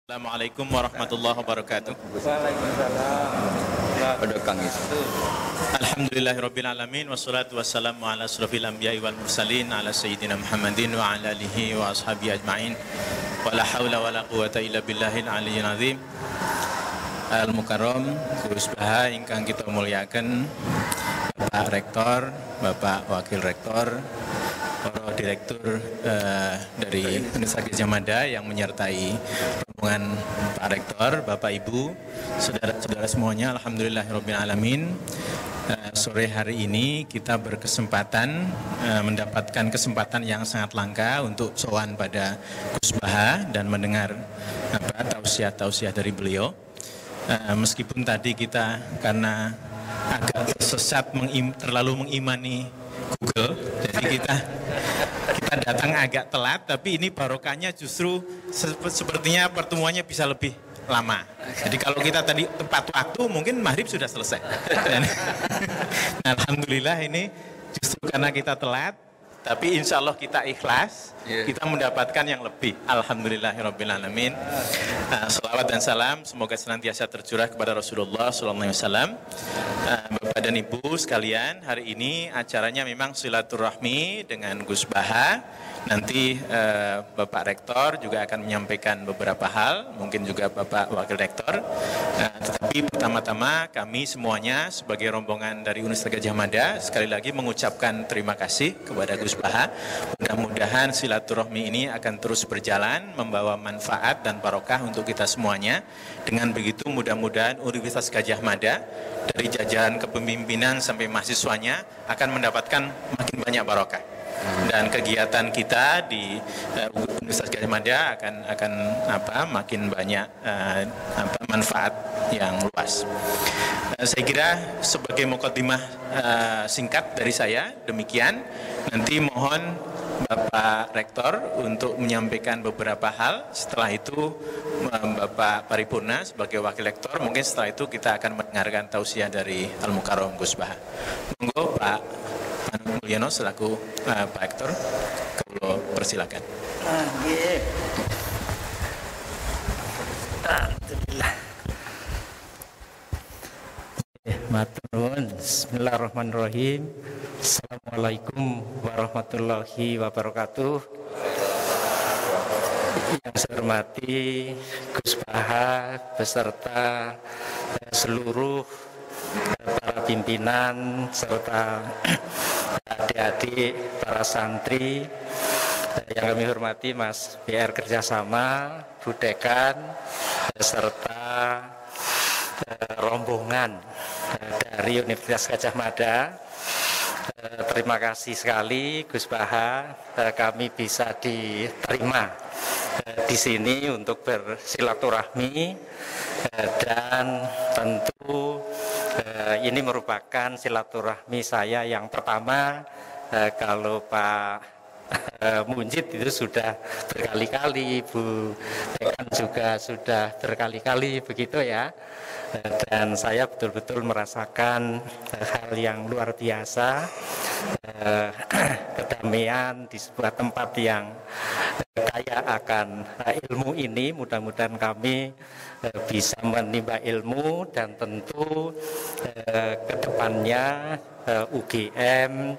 Assalamualaikum warahmatullahi wabarakatuh. Alhamdulillahirabbil alamin wassalatu wassalamu ala asrofil anbiya'i wal mursalin ala sayyidina Muhammadin wa ala alihi wa ashabihi ajmain. Wala haula wala quwata illa billahil aliyyil azim. Al mukarram Gus Baha ingkang kita muliakan, Bapak Rektor, Bapak Wakil Rektor, para direktur dari Universitas Gadjah Mada yang menyertai rombongan Pak Rektor, Bapak Ibu, saudara-saudara semuanya, alhamdulillahirabbil alamin. Sore hari ini kita berkesempatan mendapatkan kesempatan yang sangat langka untuk sowan pada Gus Baha dan mendengar tausiah-tausiah dari beliau. Meskipun tadi kita karena agak tersesat terlalu mengimani Google, jadi kita datang agak telat, tapi ini barokahnya justru sepertinya pertemuannya bisa lebih lama. Jadi kalau kita tadi tepat waktu, mungkin maghrib sudah selesai. Nah, alhamdulillah ini justru karena kita telat, tapi insya Allah kita ikhlas, kita mendapatkan yang lebih. Alhamdulillahirabbil alamin. Salawat dan salam semoga senantiasa tercurah kepada Rasulullah SAW. Bapak dan Ibu sekalian, hari ini acaranya memang silaturahmi dengan Gus Baha. Nanti Bapak Rektor juga akan menyampaikan beberapa hal, mungkin juga Bapak Wakil Rektor. Tetapi pertama-tama kami semuanya sebagai rombongan dari Universitas Gadjah Mada sekali lagi mengucapkan terima kasih kepada Gus Baha. Mudah-mudahan silaturahmi ini akan terus berjalan, membawa manfaat dan barokah untuk kita semuanya. Dengan begitu mudah-mudahan Universitas Gadjah Mada dari jajaran kepemimpinan sampai mahasiswanya akan mendapatkan makin banyak barokah. Dan kegiatan kita di Universitas Gadjah Mada akan makin banyak manfaat yang luas. Saya kira sebagai mukadimah singkat dari saya demikian. Nanti mohon Bapak Rektor untuk menyampaikan beberapa hal. Setelah itu Bapak Paripurna sebagai Wakil Rektor. Mungkin setelah itu kita akan mendengarkan tausiah dari Al Mukarram Gus Baha. Monggo Pak Mulyono selaku Pak Rektor, kalau persilakan. Alhamdulillah. Matur nuwun. Bismillahirrahmanirrahim. Assalamualaikum warahmatullahi wabarakatuh. Yang saya hormati Gus Baha beserta seluruh para pimpinan serta adik-adik, para santri yang kami hormati, Mas BR Kerjasama, Bu Dekan, serta rombongan dari Universitas Gadjah Mada. Terima kasih sekali Gus Baha, kami bisa diterima di sini untuk bersilaturahmi, dan tentu ini merupakan silaturahmi saya yang pertama. Kalau Pak Munjid itu sudah berkali-kali, Bu Dekan juga sudah berkali-kali begitu ya. Dan saya betul-betul merasakan hal yang luar biasa, kedamaian di sebuah tempat yang kaya akan ilmu ini. Mudah-mudahan kami bisa menimba ilmu, dan tentu kedepannya UGM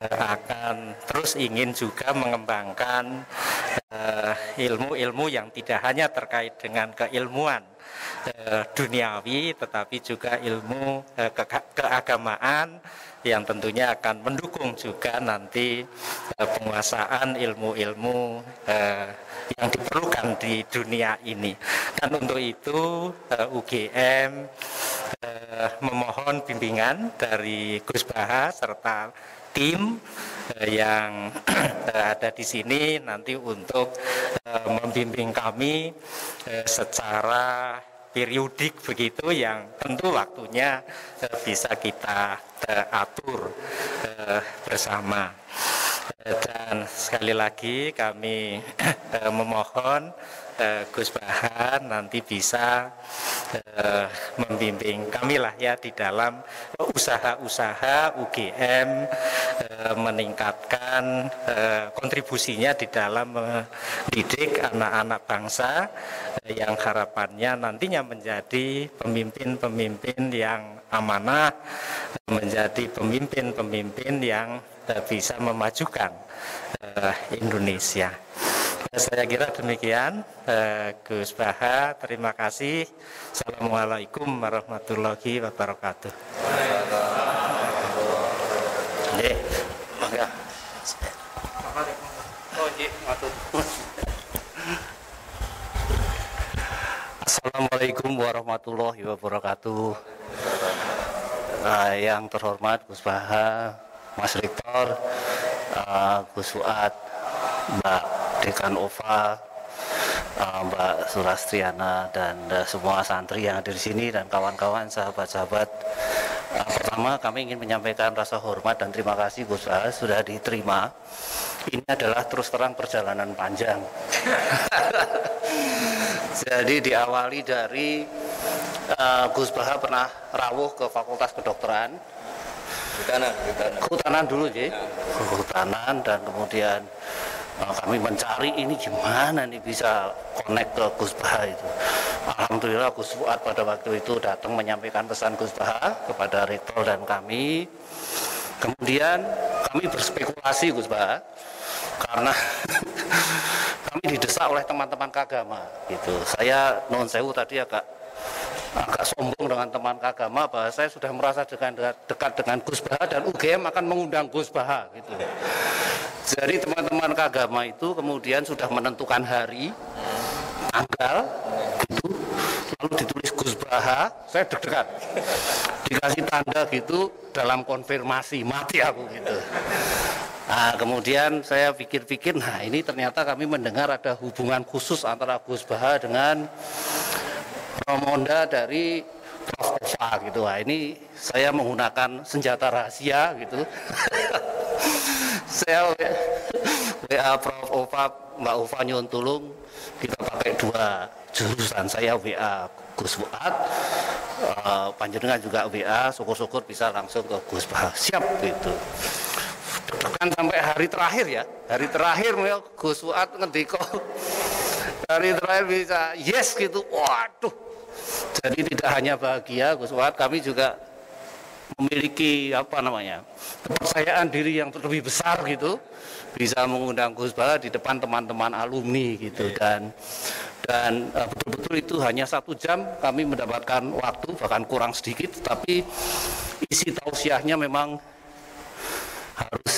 akan terus ingin juga mengembangkan ilmu-ilmu yang tidak hanya terkait dengan keilmuan duniawi, tetapi juga ilmu keagamaan yang tentunya akan mendukung juga nanti penguasaan ilmu-ilmu yang diperlukan di dunia ini. Dan untuk itu UGM memohon bimbingan dari Gus Baha serta tim yang ada di sini nanti untuk membimbing kami secara periodik begitu, yang tentu waktunya bisa kita atur bersama. Dan sekali lagi kami memohon Gus Baha nanti bisa membimbing kami lah ya di dalam usaha-usaha UGM meningkatkan kontribusinya di dalam mendidik anak-anak bangsa yang harapannya nantinya menjadi pemimpin-pemimpin yang amanah, menjadi pemimpin-pemimpin yang bisa memajukan Indonesia. Saya kira demikian, Gus Baha, terima kasih. Assalamualaikum warahmatullahi wabarakatuh. Assalamualaikum warahmatullahi wabarakatuh. Yang terhormat Gus Baha, Mas Rektor, Gus Fuad, Mbak Dekan Ova, Mbak Surastriana, dan semua santri yang ada di sini dan kawan-kawan, sahabat-sahabat. Pertama, kami ingin menyampaikan rasa hormat dan terima kasih Gus Baha sudah diterima. Ini adalah terus terang perjalanan panjang. Jadi diawali dari Gus Baha pernah rawuh ke Fakultas Kedokteran. Kehutanan dulu, Ji. Kehutanan, dan kemudian kami mencari ini gimana nih bisa connect ke Gus Baha itu. Alhamdulillah Gus Fuad pada waktu itu datang menyampaikan pesan Gus Baha kepada rektor dan kami. Kemudian kami berspekulasi Gus Baha karena kami didesak oleh teman-teman kagama gitu. Saya non sewu tadi agak sombong dengan teman kagama bahwa saya sudah merasa dekat dengan Gus Baha dan UGM akan mengundang Gus Baha gitu. Jadi teman-teman kagama itu kemudian sudah menentukan hari, tanggal, gitu, lalu ditulis Gus Baha, saya deg-degan, dikasih tanda gitu dalam konfirmasi, mati aku gitu. Nah, kemudian saya pikir-pikir, nah ini ternyata kami mendengar ada hubungan khusus antara Gus Baha dengan Romonda dari Prof. Ova gitu. Nah, ini saya menggunakan senjata rahasia gitu. Saya WA Prof. Ova, Mbak Ova nyuwun tulung, kita pakai dua jurusan. Saya WA Gus Fuad, panjenengan juga WA, syukur-syukur bisa langsung ke Gus Baha. Siap gitu. Kan sampai hari terakhir ya, hari terakhir Gus Fuad ngendiko, hari terakhir bisa yes gitu. Waduh, jadi tidak hanya bahagia Gus Fuad, kami juga memiliki kepercayaan diri yang lebih besar gitu, bisa mengundang Gus Baha di depan teman-teman alumni gitu. Dan betul-betul itu hanya 1 jam kami mendapatkan waktu, bahkan kurang sedikit, tapi isi tausiahnya memang harus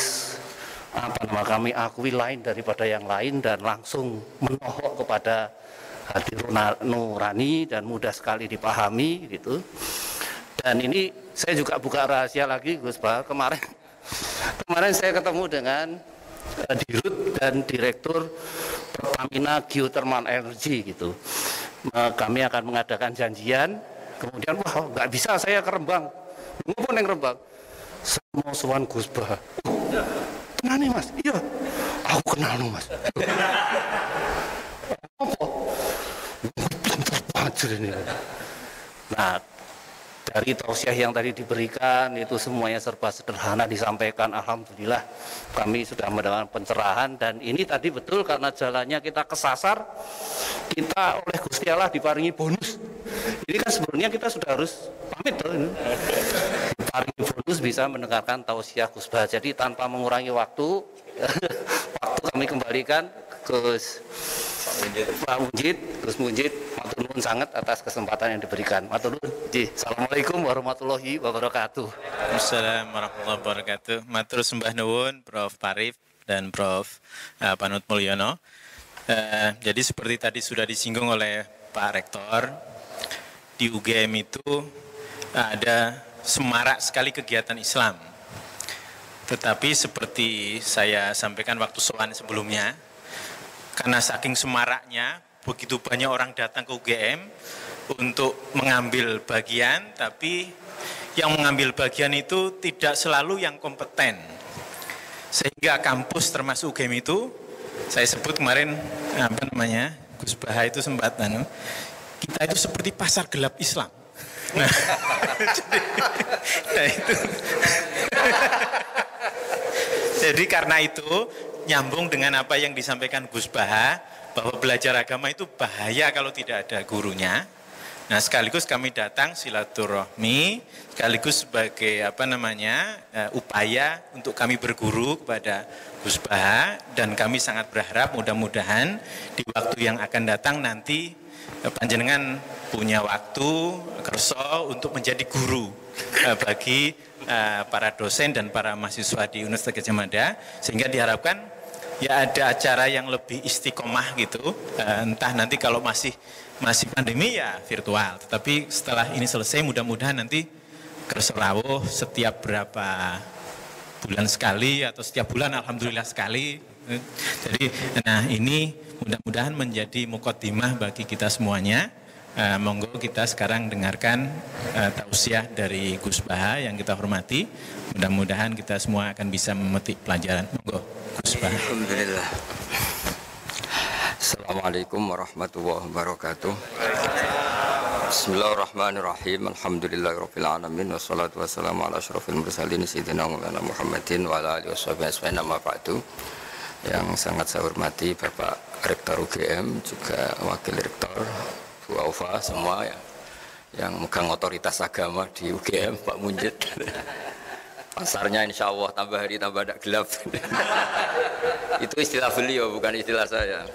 kami akui lain daripada yang lain dan langsung menohok kepada hati nurani dan mudah sekali dipahami gitu. Dan ini saya juga buka rahasia lagi Gus Baha, kemarin saya ketemu dengan Dirut dan Direktur Pertamina Geothermal Energy gitu. Kami akan mengadakan janjian, kemudian wah nggak bisa saya ke Rembang, ngumpul yang Rembang, semua sowan Gus Baha. Kenal nih Mas? Iya, aku kenal nih Mas. Apa? Pintar banget ini. Nah, dari tausiah yang tadi diberikan itu semuanya serba sederhana disampaikan. Alhamdulillah kami sudah mendapatkan pencerahan, dan ini tadi betul karena jalannya kita kesasar, kita oleh Gusti Allah diparingi bonus. Ini kan sebenarnya kita sudah harus pamit tuh. Diparingi bonus bisa mendengarkan tausiah Gus Baha. Jadi tanpa mengurangi waktu kami kembalikan Gus Pak Munjid, Gus Munjid, matur nuwun sangat atas kesempatan yang diberikan. Matur nuwun. Assalamualaikum warahmatullahi wabarakatuh. Assalamualaikum warahmatullahi wabarakatuh. Matur sembah nuwun Prof. Parif dan Prof. Panut Mulyono. Jadi seperti tadi sudah disinggung oleh Pak Rektor, di UGM itu ada semarak sekali kegiatan Islam. Tetapi seperti saya sampaikan waktu soal sebelumnya, karena saking semaraknya, begitu banyak orang datang ke UGM untuk mengambil bagian, tapi yang mengambil bagian itu tidak selalu yang kompeten. Sehingga kampus termasuk UGM itu, saya sebut kemarin, Gus Baha itu sempat, kita itu seperti pasar gelap Islam. Nah, itu. Jadi karena itu nyambung dengan apa yang disampaikan Gus Baha, bahwa belajar agama itu bahaya kalau tidak ada gurunya. Nah, sekaligus kami datang silaturahmi, sekaligus sebagai upaya untuk kami berguru kepada Gus Baha, dan kami sangat berharap mudah-mudahan di waktu yang akan datang nanti panjenengan punya waktu kerso untuk menjadi guru bagi para dosen dan para mahasiswa di Universitas Gadjah Mada, sehingga diharapkan ya ada acara yang lebih istiqomah gitu, entah nanti kalau masih pandemi ya virtual, tetapi setelah ini selesai mudah-mudahan nanti kerserawuh setiap berapa bulan sekali atau setiap bulan alhamdulillah sekali. Jadi nah ini mudah-mudahan menjadi muqaddimah bagi kita semuanya. Monggo kita sekarang dengarkan tausiah dari Gus Baha yang kita hormati. Mudah-mudahan kita semua akan bisa memetik pelajaran. Monggo Gus Baha. Alhamdulillah. Assalamualaikum warahmatullahi wabarakatuh. Bismillahirrahmanirrahim. Alhamdulillahirabbil alamin wassalatu wassalamu ala asyrofil mursalin sayyidina Maulana Muhammadin wa ala alihi washabihi ajmain, amma ba'du. Yang sangat saya hormati Bapak Rektor UGM, juga Wakil Rektor, Bu Aufa, semua ya, yang megang otoritas agama di UGM, Pak Munjid. Pasarnya insya Allah tambah hari tambah tidak gelap. Itu istilah beliau, bukan istilah saya.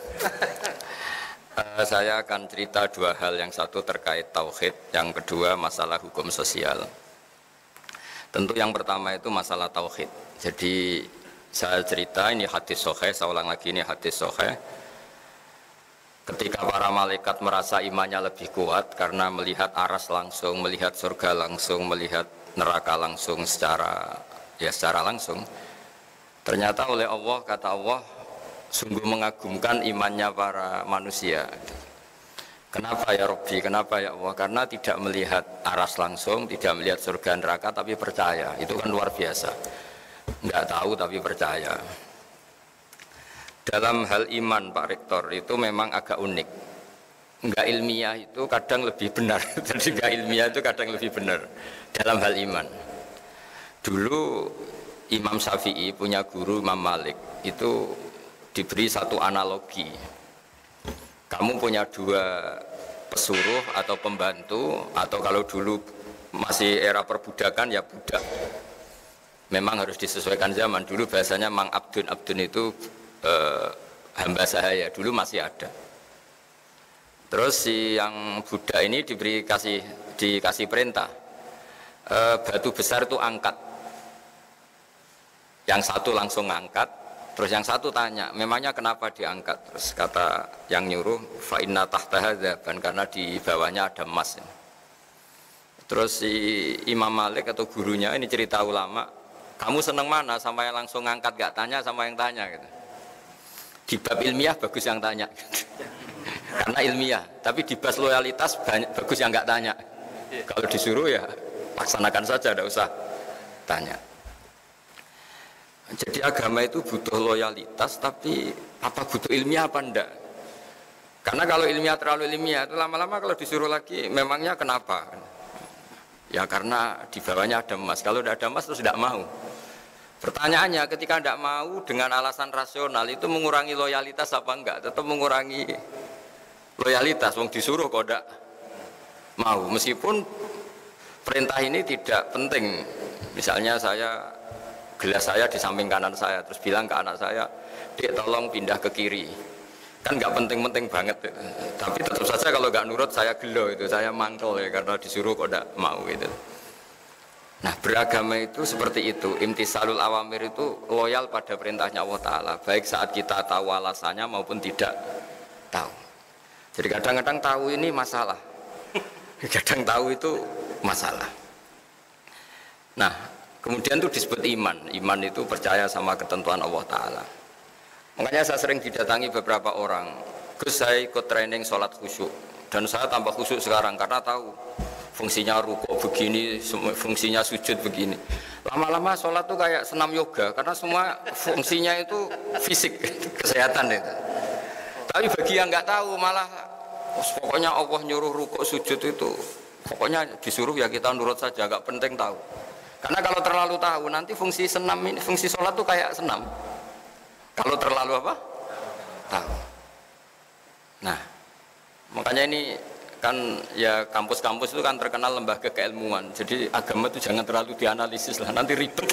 Saya akan cerita dua hal, yang satu terkait tauhid, yang kedua masalah hukum sosial. Tentu yang pertama itu masalah tauhid. Jadi saya cerita, ini hadis sahih, saya ulang lagi, ini hadis sahih. Ketika para malaikat merasa imannya lebih kuat karena melihat aras langsung, melihat surga langsung, melihat neraka langsung secara langsung, ternyata oleh Allah, kata Allah, sungguh mengagumkan imannya para manusia. Kenapa ya Rabbi, kenapa ya Allah? Karena tidak melihat aras langsung, tidak melihat surga neraka, tapi percaya. Itu kan luar biasa. Enggak tahu tapi percaya. Dalam hal iman Pak Rektor itu memang agak unik. Enggak ilmiah itu kadang lebih benar. Jadi enggak ilmiah itu kadang lebih benar dalam hal iman. Dulu Imam Syafi'i punya guru Imam Malik, itu diberi satu analogi. Kamu punya dua pesuruh atau pembantu, atau kalau dulu masih era perbudakan ya budak. Memang harus disesuaikan zaman. Dulu bahasanya Mang Abdun, Abdun itu hamba sahaya, dulu masih ada. Terus si yang budak ini dikasih perintah, batu besar itu angkat. Yang satu langsung angkat, terus yang satu tanya, memangnya kenapa diangkat? Terus kata yang nyuruh, fa inna tahtaha dzaban, karena di bawahnya ada emas. Terus si Imam Malik atau gurunya, ini cerita ulama, kamu seneng mana, sama yang langsung angkat gak tanya, sama yang tanya gitu. Di bab ilmiah bagus yang tanya karena ilmiah, tapi di bab loyalitas bagus yang nggak tanya. Kalau disuruh ya laksanakan saja, tidak usah tanya. Jadi agama itu butuh loyalitas, tapi apa butuh ilmiah apa enggak? Karena kalau ilmiah terlalu ilmiah itu lama-lama kalau disuruh lagi, memangnya kenapa? Ya karena di bawahnya ada emas. Kalau tidak ada emas terus tidak mau. Pertanyaannya, ketika tidak mau dengan alasan rasional itu mengurangi loyalitas apa enggak? Tetap mengurangi loyalitas. Wong disuruh kok tidak mau. Meskipun perintah ini tidak penting. Misalnya gelas saya di samping kanan saya, terus bilang ke anak saya, Dek tolong pindah ke kiri. Kan nggak penting-penting banget. Tapi tetap saja kalau nggak nurut saya gelo itu, saya mangkel ya karena disuruh kok tidak mau gitu. Nah beragama itu seperti itu, imtisalul awamir itu loyal pada perintahnya Allah Ta'ala, baik saat kita tahu alasannya maupun tidak tahu. Jadi kadang-kadang tahu ini masalah, kadang tahu itu masalah. Nah kemudian itu disebut iman. Iman itu percaya sama ketentuan Allah Ta'ala. Makanya saya sering didatangi beberapa orang, Gus saya ikut training sholat khusyuk, dan saya tambah khusyuk sekarang karena tahu fungsinya rukuk begini, fungsinya sujud begini. Lama-lama sholat tuh kayak senam yoga, karena semua fungsinya itu fisik, kesehatan itu. Tapi bagi yang nggak tahu malah pokoknya Allah nyuruh rukuk sujud itu, pokoknya disuruh ya kita nurut saja, gak penting tahu. Karena kalau terlalu tahu nanti fungsi senam ini, fungsi sholat tuh kayak senam. Kalau terlalu apa? Tahu. Nah, makanya ini kan ya kampus-kampus itu kan terkenal lembaga keilmuan. Jadi agama itu jangan terlalu dianalisis lah, nanti ribet.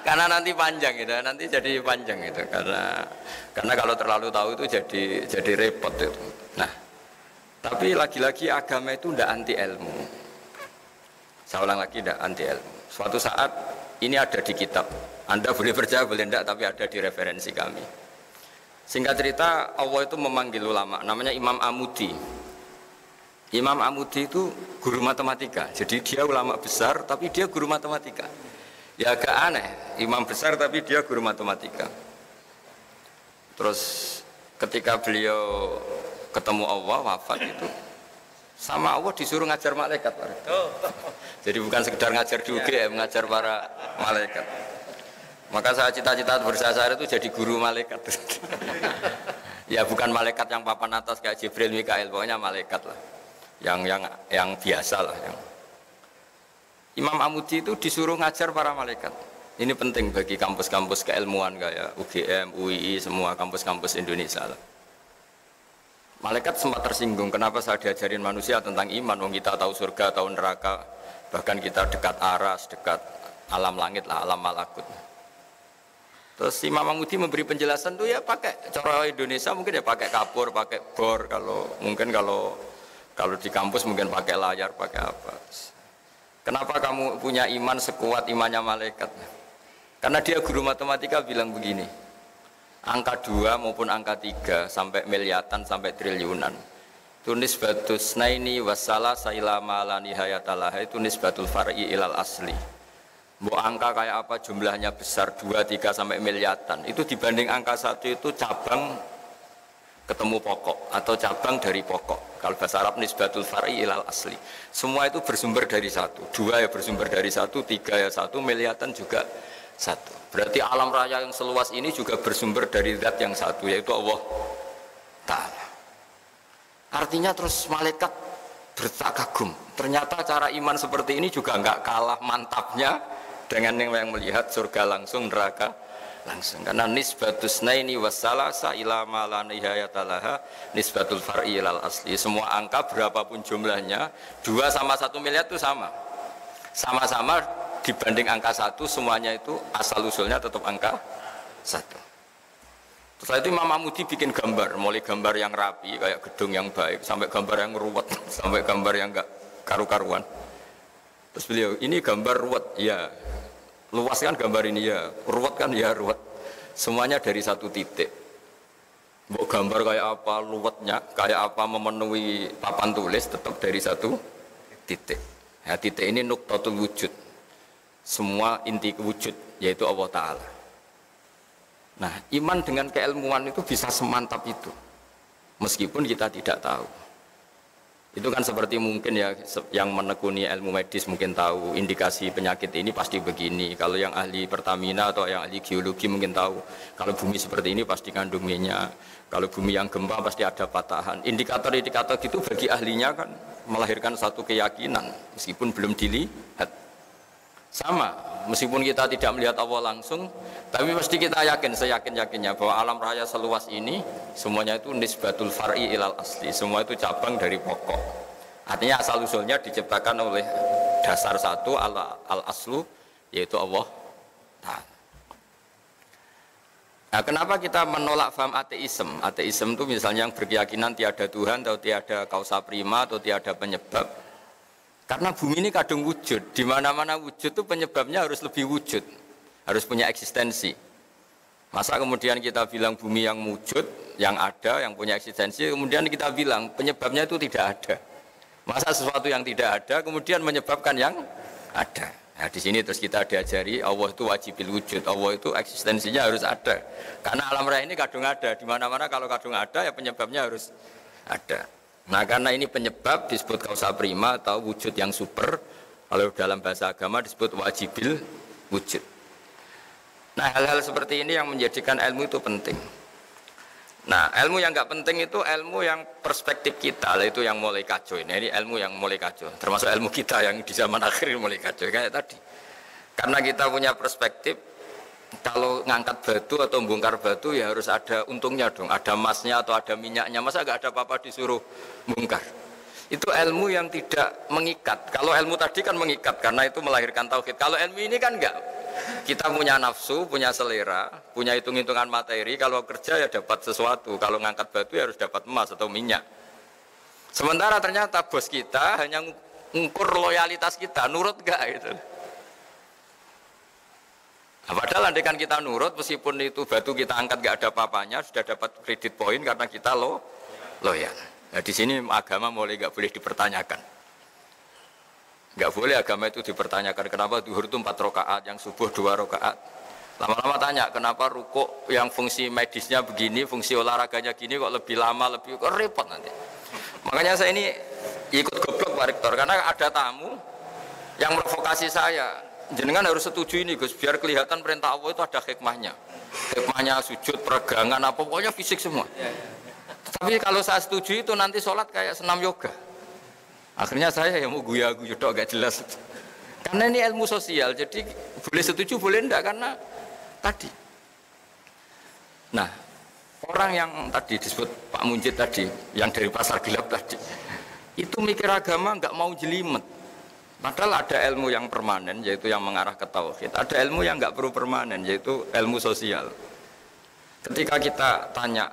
Karena nanti panjang gitu, nanti jadi panjang gitu. Karena kalau terlalu tahu itu jadi repot itu. Nah, tapi lagi-lagi agama itu tidak anti ilmu. Saya ulang lagi, tidak anti ilmu. Suatu saat ini ada di kitab. Anda boleh percaya boleh tidak, tapi ada di referensi kami. Singkat cerita, Allah itu memanggil ulama, namanya Imam Amudi. Imam Amudi itu guru matematika, jadi dia ulama besar, tapi dia guru matematika. Ya agak aneh, imam besar tapi dia guru matematika. Terus ketika beliau ketemu Allah, wafat itu, sama Allah disuruh ngajar malaikat. Jadi bukan sekedar ngajar di UGM, ngajar para malaikat. Maka saya cita-cita bersasar itu jadi guru malaikat. Ya bukan malaikat yang papan atas kayak Jibril, Mikail, pokoknya malaikat lah. Yang biasa lah. Imam Amudi itu disuruh ngajar para malaikat. Ini penting bagi kampus-kampus keilmuan kayak UGM, UII, semua kampus-kampus Indonesia lah. Malaikat sempat tersinggung, kenapa saya diajarin manusia tentang iman, wong kita tahu surga, tahu neraka, bahkan kita dekat aras, dekat alam langit lah, alam malakut. Terus Imam Amudi memberi penjelasan tuh ya pakai cara Indonesia mungkin ya pakai kapur, pakai bor, kalau di kampus mungkin pakai layar, pakai apa. Kenapa kamu punya iman sekuat imannya malaikat? Karena dia guru matematika bilang begini, angka 2 maupun angka 3 sampai miliatan sampai triliunan itu nisbatus naini wassalah sailama la nihayatalah, itu nisbatul far'i ilal asli. Mau angka kayak apa jumlahnya besar 2, 3 sampai miliatan, itu dibanding angka 1 itu cabang ketemu pokok atau cabang dari pokok. Kalau bahasa Arab nisbatul far'i ilal asli. Semua itu bersumber dari 1. 2 ya bersumber dari 1, 3 ya 1, miliatan juga 1. Berarti alam raya yang seluas ini juga bersumber dari zat yang 1, yaitu Allah Ta'ala. Artinya terus malaikat bertak kagum. Ternyata cara iman seperti ini juga enggak kalah mantapnya dengan yang melihat surga langsung, neraka langsung. Karena nisbatus naini wassalasa ila ma la nihayatalaha nisbatul far'i ilal asli. Semua angka berapapun jumlahnya, 2 sama 1 miliar itu sama. Sama-sama dibanding angka 1 semuanya itu asal usulnya tetap angka 1. Setelah itu Imam Amudi bikin gambar, mulai gambar yang rapi kayak gedung yang baik sampai gambar yang ruwet, sampai gambar yang enggak karu-karuan. Terus beliau, ini gambar ruwet, ya luas kan gambar ini, ya ruwet kan, ya ruwet. Semuanya dari 1 titik. Mau gambar kayak apa, luwetnya kayak apa, memenuhi papan tulis tetap dari 1 titik. Ya, titik ini nuqtatul wujud. Semua inti wujud yaitu Allah Ta'ala. Nah, iman dengan keilmuan itu bisa semantap itu, meskipun kita tidak tahu. Itu kan seperti mungkin ya, yang menekuni ilmu medis mungkin tahu indikasi penyakit ini pasti begini. Kalau yang ahli Pertamina atau yang ahli geologi mungkin tahu, kalau bumi seperti ini pasti kandung minyak, kalau bumi yang gempa pasti ada patahan. Indikator-indikator gitu bagi ahlinya kan melahirkan satu keyakinan meskipun belum dilihat. Sama, meskipun kita tidak melihat Allah langsung, tapi mesti kita yakin, seyakin-yakinnya bahwa alam raya seluas ini semuanya itu nisbatul far'i ilal asli, semua itu cabang dari pokok. Artinya asal usulnya diciptakan oleh dasar 1 al aslu, yaitu Allah Ta'ala. Nah, kenapa kita menolak faham ateisme? Ateisme itu misalnya yang berkeyakinan tiada Tuhan atau tiada kausa prima atau tiada penyebab. Karena bumi ini kadung wujud, di mana-mana wujud itu penyebabnya harus lebih wujud, harus punya eksistensi. Masa kemudian kita bilang bumi yang wujud, yang ada, yang punya eksistensi, kemudian kita bilang penyebabnya itu tidak ada. Masa sesuatu yang tidak ada kemudian menyebabkan yang ada. Nah, di sini terus kita diajari Allah itu wajibil wujud, Allah itu eksistensinya harus ada. Karena alam raya ini kadung ada, di mana-mana kalau kadung ada ya penyebabnya harus ada. Nah, karena ini penyebab disebut kausa prima atau wujud yang super. Kalau dalam bahasa agama disebut wajibil wujud. Nah, hal-hal seperti ini yang menjadikan ilmu itu penting. Nah, ilmu yang nggak penting itu ilmu yang perspektif kita, itu yang mulai kacau. Ini ilmu yang mulai kacau, termasuk ilmu kita yang di zaman akhir mulai kacau kayak tadi. Karena kita punya perspektif, kalau ngangkat batu atau bongkar batu ya harus ada untungnya dong, ada emasnya atau ada minyaknya. Masa nggak ada apa-apa disuruh bongkar? Itu ilmu yang tidak mengikat. Kalau ilmu tadi kan mengikat karena itu melahirkan tauhid. Kalau ilmu ini kan enggak. Kita punya nafsu, punya selera, punya hitung-hitungan materi. Kalau kerja ya dapat sesuatu. Kalau ngangkat batu ya harus dapat emas atau minyak. Sementara ternyata bos kita hanya ngukur loyalitas kita, nurut enggak gitu. Nah, padahal andaikan kita nurut, meskipun itu batu kita angkat enggak ada apa-apanya, sudah dapat kredit poin karena kita loyal. Nah, di sini agama mulai enggak boleh dipertanyakan. Enggak boleh agama itu dipertanyakan. Kenapa zuhur itu 4 rakaat, yang subuh 2 rakaat. Lama-lama tanya, kenapa rukuk yang fungsi medisnya begini, fungsi olahraganya gini kok lebih lama, lebih kok repot nanti. Makanya saya ini ikut goblok Pak Rektor, karena ada tamu yang provokasi saya. Jenengan harus setuju ini Gus, biar kelihatan perintah Allah itu ada hikmahnya. Hikmahnya sujud, peregangan, apa pokoknya fisik semua. Tapi kalau saya setuju itu nanti sholat kayak senam yoga. Akhirnya saya yang mau guya-guya dok gak jelas. Karena ini ilmu sosial, jadi boleh setuju boleh enggak karena tadi. Nah, orang yang tadi disebut Pak Munjid tadi, yang dari pasar gelap tadi, itu mikir agama nggak mau jelimet. Padahal ada ilmu yang permanen, yaitu yang mengarah ke tauhid. Ada ilmu yang nggak perlu permanen, yaitu ilmu sosial. Ketika kita tanya,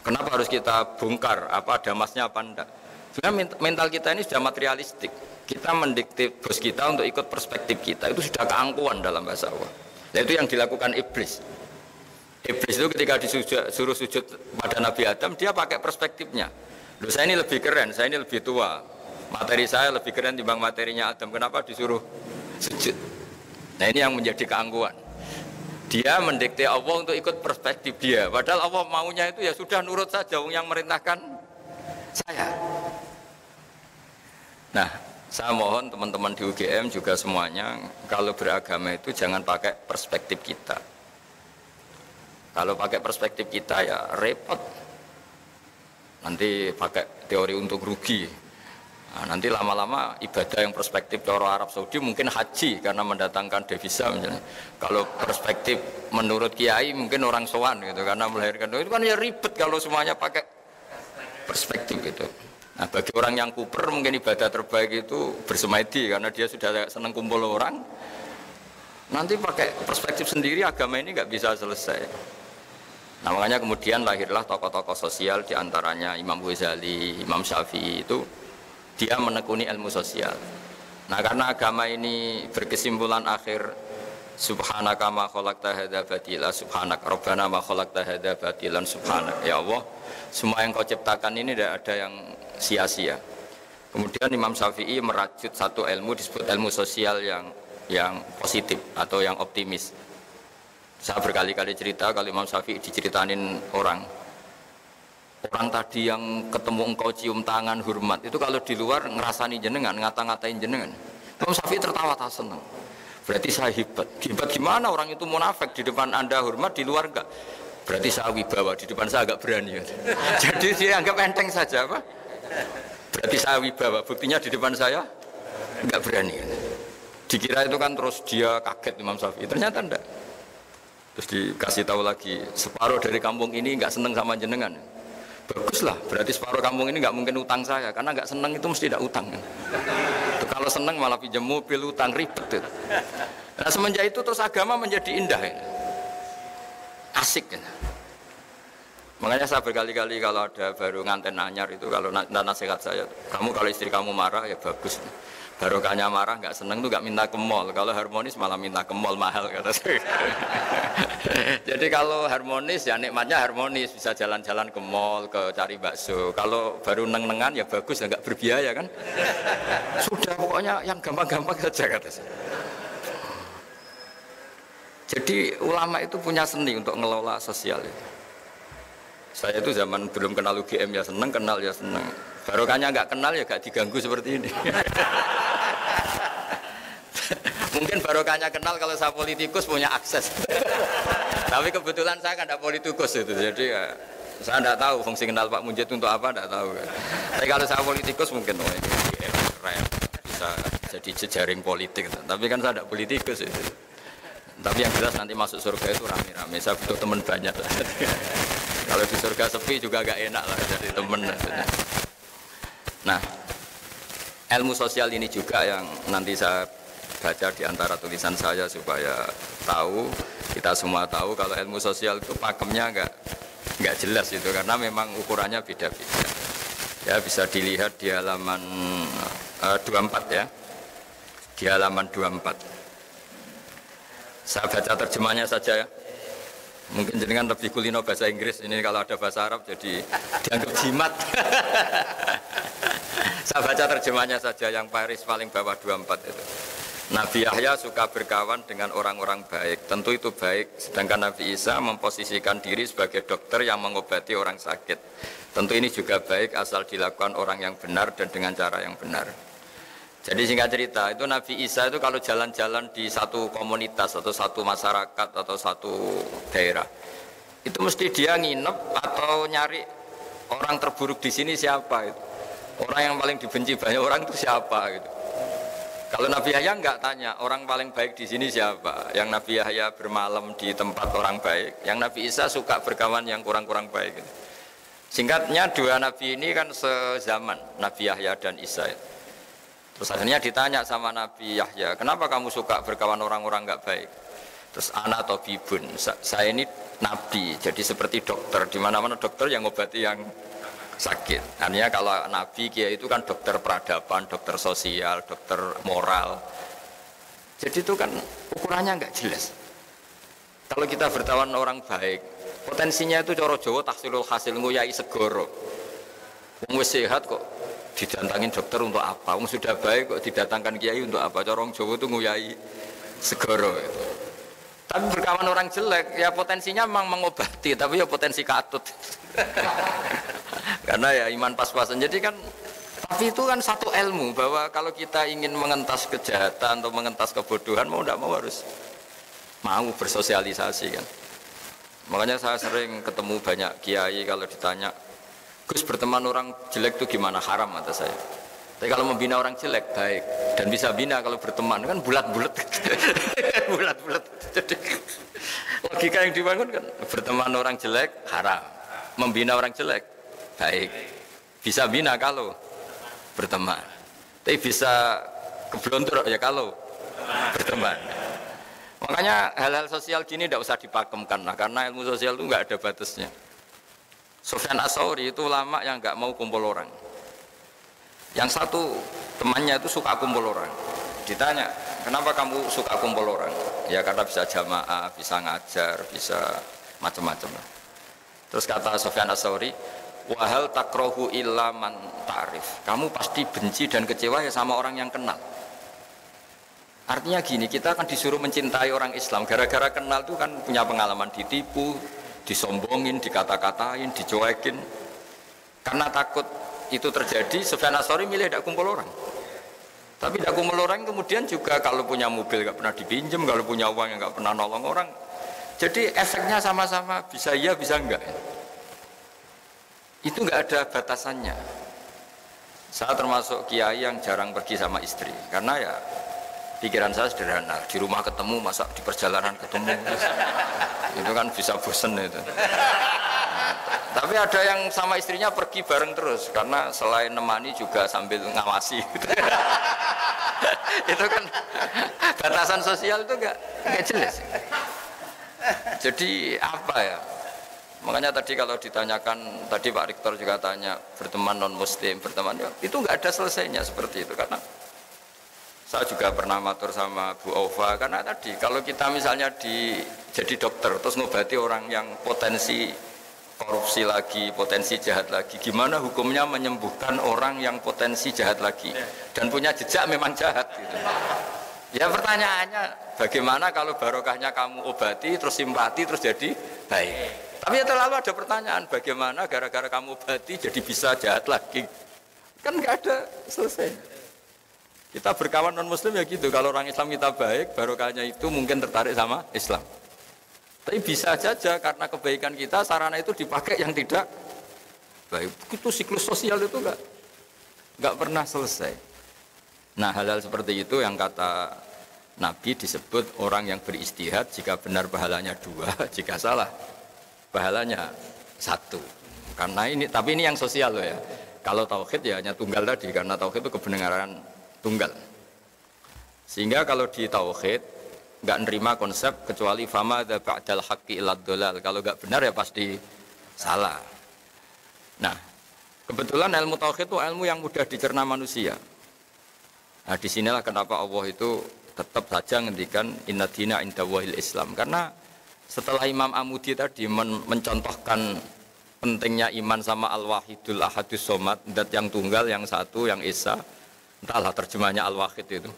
kenapa harus kita bongkar, apa ada emasnya apa enggak? Sebenarnya mental kita ini sudah materialistik. Kita mendikte bos kita untuk ikut perspektif kita. Itu sudah keangkuhan dalam bahasa Allah. Itu yang dilakukan iblis. Iblis itu ketika disuruh sujud pada Nabi Adam, dia pakai perspektifnya. Loh, saya ini lebih keren, saya ini lebih tua. Materi saya lebih keren dibanding materinya Adam. Kenapa disuruh sujud? Nah, ini yang menjadi keangkuhan. Dia mendikte Allah untuk ikut perspektif dia. Padahal Allah maunya itu ya sudah nurut saja yang merintahkan saya. Nah, saya mohon teman-teman di UGM juga semuanya, kalau beragama itu jangan pakai perspektif kita. Kalau pakai perspektif kita ya repot. Nanti pakai teori untung rugi. Nah, nanti lama-lama ibadah yang perspektif cara Arab Saudi mungkin haji karena mendatangkan devisa misalnya. Kalau perspektif menurut kiai mungkin orang sowan gitu karena melahirkan itu kan ya ribet kalau semuanya pakai perspektif gitu. Nah, bagi orang yang kuper mungkin ibadah terbaik itu bersemedi karena dia sudah senang kumpul orang. Nanti pakai perspektif sendiri agama ini nggak bisa selesai. Nah, makanya kemudian lahirlah tokoh-tokoh sosial diantaranya Imam Ghazali, Imam Syafi'i itu dia menekuni ilmu sosial. Nah, karena agama ini berkesimpulan akhir subhanaka ma khalaqta hadza batila subhanak rabbana ma khalaqta hadza batilan subhanak. Ya Allah, semua yang kau ciptakan ini tidak ada yang sia-sia. Kemudian Imam Syafi'i merajut satu ilmu disebut ilmu sosial yang positif atau yang optimis. Saya berkali-kali cerita kalau Imam Syafi'i diceritain orang tadi yang ketemu engkau cium tangan hormat itu kalau di luar ngerasani jenengan, ngata-ngatain jenengan. Imam Syafi'i tertawa tak senang. Berarti saya hebat. Hebat gimana orang itu munafik di depan Anda hormat, di luar enggak? Berarti saya wibawa, di depan saya agak berani. Jadi dia anggap enteng saja apa? Berarti saya wibawa, buktinya di depan saya enggak berani. Dikira itu kan terus dia kaget Imam Syafi'i, ternyata enggak. Terus dikasih tahu lagi, separuh dari kampung ini enggak seneng sama jenengan. Baguslah, berarti separuh kampung ini enggak mungkin utang saya, karena enggak seneng itu mesti tidak utang. Tuh, kalau seneng malah pinjam mobil, utang, ribet. Nah, semenjak itu terus agama menjadi indah. Asik. Makanya saya berkali-kali kalau ada baru nganten anyar itu kalau nasihat saya, kamu kalau istri kamu marah ya bagus. Barokahnya marah nggak seneng tuh nggak minta ke mall. Kalau harmonis malah minta ke mall mahal kata saya. Jadi kalau harmonis ya nikmatnya harmonis, bisa jalan-jalan ke mall, ke cari bakso. Kalau baru neng-nengan ya bagus ya nggak berbiaya kan. Sudah pokoknya yang gampang-gampang saja kata saya. Jadi ulama itu punya seni untuk ngelola sosial itu. Saya itu zaman belum kenal UGM ya seneng, kenal ya seneng. Barokahnya nggak kenal ya nggak diganggu seperti ini. Mungkin barokahnya kenal kalau saya politikus punya akses. Tapi kebetulan saya kan tidak politikus itu, jadi ya Saya tidak tahu fungsi kenal Pak Munjid untuk apa, tidak tahu. Tapi kalau saya politikus mungkin ini keren, bisa jadi jejaring politik. Tapi kan saya tidak politikus itu. Tapi yang jelas nanti masuk surga itu rame-rame. Saya butuh teman banyak. Kalau di surga sepi juga agak enak lah jadi teman. Nah, ilmu sosial ini juga yang nanti saya baca di antara tulisan saya supaya tahu, kita semua tahu kalau ilmu sosial itu pakemnya enggak jelas itu karena memang ukurannya beda-beda. Ya bisa dilihat di halaman 24 ya. Di halaman 24. Saya baca terjemahnya saja ya. Mungkin jenengan lebih kulino bahasa Inggris, ini kalau ada bahasa Arab jadi dianggap jimat. Saya baca terjemahnya saja yang baris paling bawah 24 itu. Nabi Yahya suka berkawan dengan orang-orang baik, tentu itu baik. Sedangkan Nabi Isa memposisikan diri sebagai dokter yang mengobati orang sakit. Tentu ini juga baik asal dilakukan orang yang benar dan dengan cara yang benar. Jadi singkat cerita, itu Nabi Isa itu kalau jalan-jalan di satu komunitas atau satu masyarakat atau satu daerah, itu mesti dia nginep atau nyari orang terburuk di sini siapa itu. Orang yang paling dibenci banyak orang itu siapa gitu. Kalau Nabi Yahya enggak tanya orang paling baik di sini siapa. Yang Nabi Yahya bermalam di tempat orang baik, yang Nabi Isa suka berkawan yang kurang-kurang baik gitu. Singkatnya dua nabi ini kan sezaman, Nabi Yahya dan Isa. Terus akhirnya ditanya sama Nabi Yahya, kenapa kamu suka berkawan orang-orang enggak baik? Terus ana tabibun, saya ini nabi, jadi seperti dokter, di mana-mana dokter yang ngobati yang sakit. Artinya kalau nabi kiai itu kan dokter peradaban, dokter sosial, dokter moral. Jadi itu kan ukurannya enggak jelas. Kalau kita bertawan orang baik, potensinya itu coro Jawa tahsilul hasil nguyai segoro. Wong wis sehat kok didatangin dokter untuk apa? Wong sudah baik kok didatangkan kiai untuk apa? Corong Jawa itu nguyai segoro itu. Tapi berkawan orang jelek, ya potensinya memang mengobati, tapi ya potensi katut. Karena ya iman pas-pasan. Jadi kan, tapi itu kan satu ilmu bahwa kalau kita ingin mengentas kejahatan atau mengentas kebodohan, mau tidak mau harus mau bersosialisasi kan. Makanya saya sering ketemu banyak kiai kalau ditanya, Gus berteman orang jelek itu gimana? Haram kata saya. Tapi kalau membina orang jelek baik dan bisa bina kalau berteman kan bulat-bulat. Bulat-bulat. Jadi logika yang dibangun kan berteman orang jelek haram, membina orang jelek baik. Bisa bina kalau berteman. Tapi bisa keblontor ya kalau berteman. Makanya hal-hal sosial gini tidak usah dipakemkan lah, karena ilmu sosial itu nggak ada batasnya. Sufyan As-Tsauri itu ulama yang nggak mau kumpul orang. Yang satu temannya itu suka kumpul orang. Ditanya, kenapa kamu suka kumpul orang? Ya karena bisa jamaah, bisa ngajar, bisa macam-macam. Terus kata Sufyan As-Tsauri, wahal takrohu illa man ta'rif. Kamu pasti benci dan kecewa ya sama orang yang kenal. Artinya gini, kita akan disuruh mencintai orang Islam gara-gara kenal itu kan punya pengalaman ditipu, disombongin, dikata-katain, dicuekin. Karena takut itu terjadi, Sufyan As-Tsauri milih tidak kumpul orang. Tapi tidak kumpul orang kemudian juga kalau punya mobil nggak pernah dipinjam, kalau punya uang yang nggak pernah nolong orang. Jadi efeknya sama-sama, bisa iya bisa enggak. Itu nggak ada batasannya. Saya termasuk kiai yang jarang pergi sama istri, karena ya pikiran saya sederhana, di rumah ketemu, masa di perjalanan ketemu, itu kan bisa bosen itu. Tapi ada yang sama istrinya pergi bareng terus, karena selain nemani juga sambil ngawasi. Itu kan batasan sosial itu enggak jelas. Jadi apa ya? Makanya tadi kalau ditanyakan, tadi Pak Rektor juga tanya, berteman non-muslim, berteman, ya, itu enggak ada selesainya seperti itu, karena saya juga pernah matur sama Bu Aufa, karena tadi kalau kita misalnya jadi dokter terus ngobati orang yang potensi korupsi lagi, potensi jahat lagi, gimana hukumnya menyembuhkan orang yang potensi jahat lagi dan punya jejak memang jahat gitu. Ya pertanyaannya, bagaimana kalau barokahnya kamu obati terus simpati terus jadi baik. Tapi ya terlalu ada pertanyaan, bagaimana gara-gara kamu obati jadi bisa jahat lagi. Kan nggak ada selesai. Kita berkawan non muslim ya gitu, kalau orang Islam kita baik, barokahnya itu mungkin tertarik sama Islam. Tapi bisa saja karena kebaikan kita sarana itu dipakai yang tidak baik. Itu siklus sosial itu enggak pernah selesai. Nah, hal-hal seperti itu yang kata Nabi disebut orang yang beristihad, jika benar pahalanya 2, jika salah pahalanya 1. Karena ini, tapi ini yang sosial loh ya. Kalau tauhid ya hanya tunggal tadi, karena tauhid itu kebenaran tunggal. Sehingga kalau di tauhid nggak nerima konsep kecuali fama da ba'dal haqqi illa dhalal. Kalau nggak benar ya pasti salah. Nah, kebetulan ilmu tauhid itu ilmu yang mudah dicerna manusia. Nah, disinilah kenapa Allah itu tetap saja ngendikan inna dina indallahil Islam. Karena setelah Imam Amudi tadi mencontohkan pentingnya iman sama Al-Wahidul Ahadus Somad, zat yang tunggal, yang satu, yang esa, entahlah terjemahnya Al-Wahid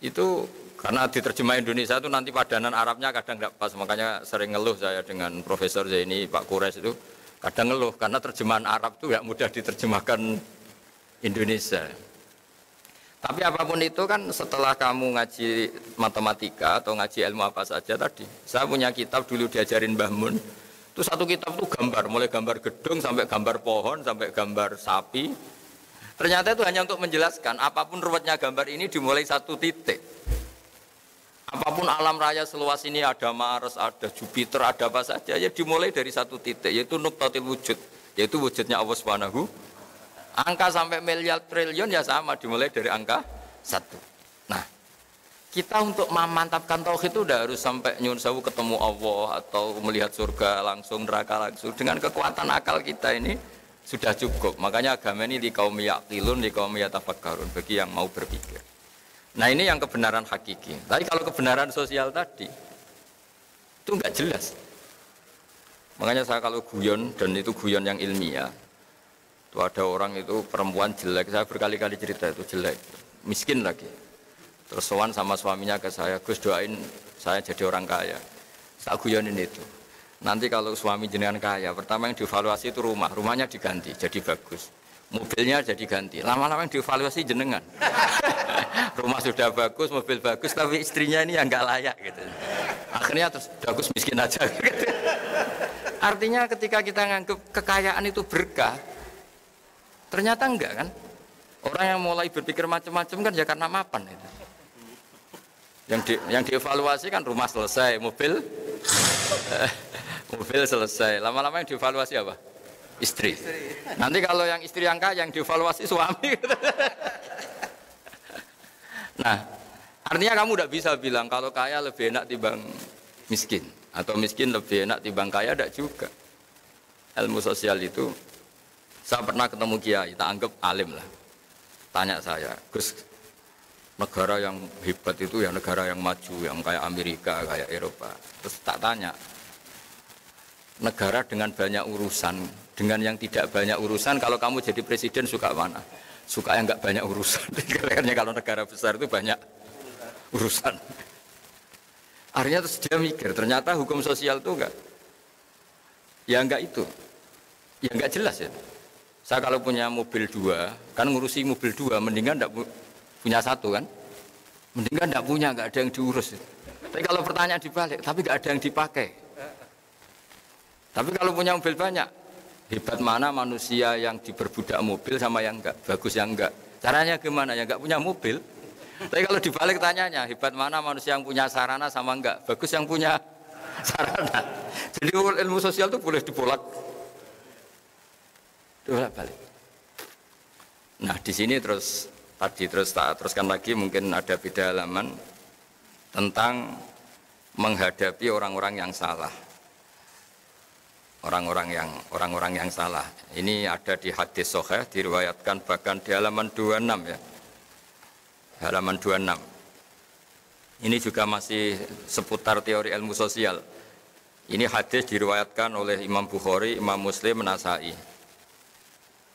itu karena diterjemah Indonesia itu nanti padanan Arabnya kadang nggak pas, makanya sering ngeluh saya dengan Profesor Zaini, Pak Kures itu kadang ngeluh karena terjemahan Arab itu nggak mudah diterjemahkan Indonesia. Tapi apapun itu kan setelah kamu ngaji matematika atau ngaji ilmu apa saja tadi, saya punya kitab dulu diajarin Mbah Mun. Itu satu kitab itu gambar, mulai gambar gedung sampai gambar pohon sampai gambar sapi. Ternyata itu hanya untuk menjelaskan apapun ruwetnya gambar ini dimulai satu titik. Apapun alam raya seluas ini ada Mars, ada Jupiter, ada apa saja ya dimulai dari satu titik, yaitu nuqtatil wujud, yaitu wujudnya Allah Subhanahu. Angka sampai miliar triliun ya sama, dimulai dari angka 1. Nah, kita untuk memantapkan tauhid itu udah harus sampai nyun sewu ketemu Allah atau melihat surga langsung, neraka langsung. Dengan kekuatan akal kita ini sudah cukup. Makanya agama ini di kaum yaqilun, di kaum yatafakkarun, bagi yang mau berpikir. Nah, ini yang kebenaran hakiki. Tapi kalau kebenaran sosial tadi itu enggak jelas. Makanya saya kalau guyon, dan itu guyon yang ilmiah, itu ada orang itu perempuan jelek, saya berkali-kali cerita itu jelek, miskin lagi. Terus sowan sama suaminya ke saya, Gus doain saya jadi orang kaya. Saya guyonin itu. Nanti kalau suami jenengan kaya, pertama yang dievaluasi itu rumahnya diganti, jadi bagus. Mobilnya jadi ganti, lama-lama yang dievaluasi jenengan. Rumah sudah bagus, mobil bagus, tapi istrinya ini yang nggak layak gitu. Akhirnya terus bagus miskin aja. Gitu. Artinya ketika kita nganggap kekayaan itu berkah, ternyata enggak kan? Orang yang mulai berpikir macam-macam kan ya karena mapan itu. Yang dievaluasi kan rumah selesai, mobil selesai. Lama-lama yang dievaluasi apa? Istri. Nanti kalau yang istri yang kaya yang dievaluasi suami. Nah, artinya kamu tidak bisa bilang kalau kaya lebih enak timbang miskin atau miskin lebih enak timbang kaya, tidak juga. Ilmu sosial itu, saya pernah ketemu kiai, tak anggap alim lah. Tanya saya, Gus, negara yang hebat itu ya negara yang maju, yang kayak Amerika, kayak Eropa. Terus tak tanya, negara dengan banyak urusan, dengan yang tidak banyak urusan, kalau kamu jadi presiden suka mana? Suka yang nggak banyak urusan. Karena kalau negara besar itu banyak urusan. Akhirnya terus dia mikir, ternyata hukum sosial itu enggak, ya enggak itu, ya enggak jelas ya. Saya kalau punya mobil 2, kan ngurusi mobil 2, mendingan enggak punya 1 kan? Mendingan enggak punya, enggak ada yang diurus. Tapi kalau pertanyaan dibalik, tapi enggak ada yang dipakai. Tapi kalau punya mobil banyak, hebat mana manusia yang diperbudak mobil sama yang enggak, bagus yang enggak. Caranya gimana? Ya enggak punya mobil. Tapi kalau dibalik tanyanya, hebat mana manusia yang punya sarana sama enggak, bagus yang punya sarana. Jadi ilmu sosial itu boleh dibolak balik. Nah, di sini terus tak teruskan lagi, mungkin ada beda halaman tentang menghadapi orang-orang yang salah. Orang-orang yang salah. Ini ada di hadis sahih, diriwayatkan bahkan di halaman 26 ya. Halaman 26. Ini juga masih seputar teori ilmu sosial. Ini hadis diriwayatkan oleh Imam Bukhari, Imam Muslim, Nasai.